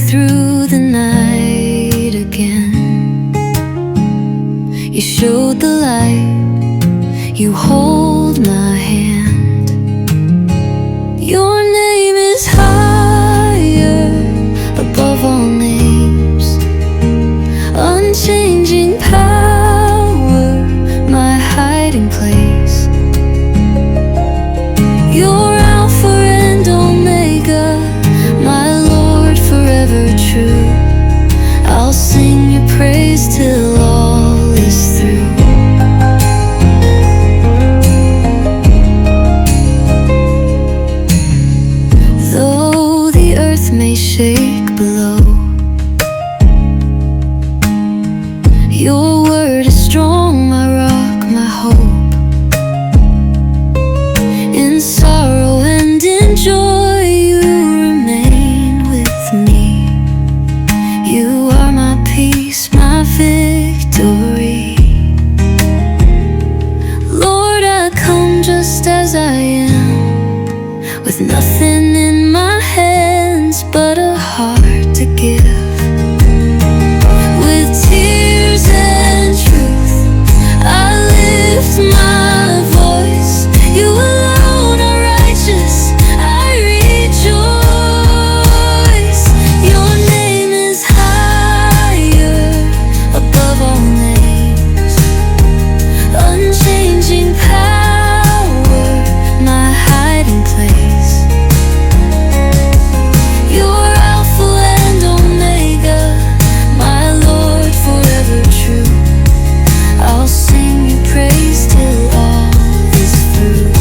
through the night again. You showed the light, you hold my hand. Your name is higher above all names, unchanging power, my hiding place. You're Alpha and Omega, my Lord, forever true. I'll sing your praise till all is through. Though the earth may shake below, your word is strong, my rock, my hope. In sorrow and in joy you remain with me. You are my peace, my victory. Lord, I come just as I am, with nothing in my hands but a heart to give. With tears and truth, I lift my voice. You alone are righteous, I rejoice. Your name is higher above all names, unchanging power, my hiding place. You're Alpha and Omega, my Lord, forever true. I'll sing your praise till all is through.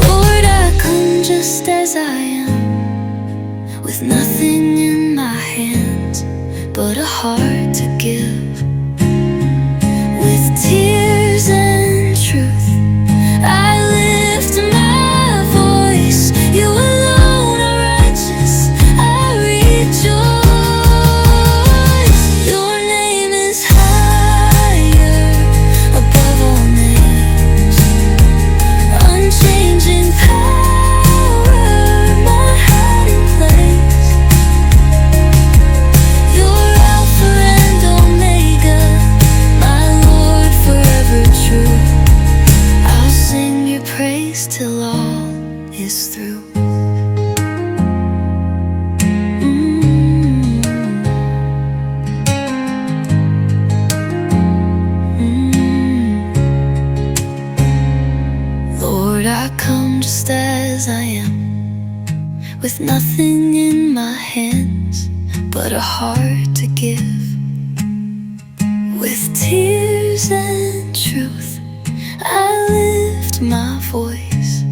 Lord, I come just as I am, with nothing in my hands but a heart to give. With tears and truth, I lift my voice. You alone are righteous, I rejoice. Your name is higher above all names, unchanging power, my hiding place. You're Alpha and Omega, my Lord, forever true. I'll sing your praise till all is through. Lord, I come just as I am, with nothing in my hands but a heart to give. With tears and truth, I lift my voice.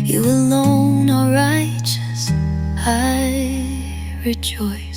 You alone are righteous, I rejoice.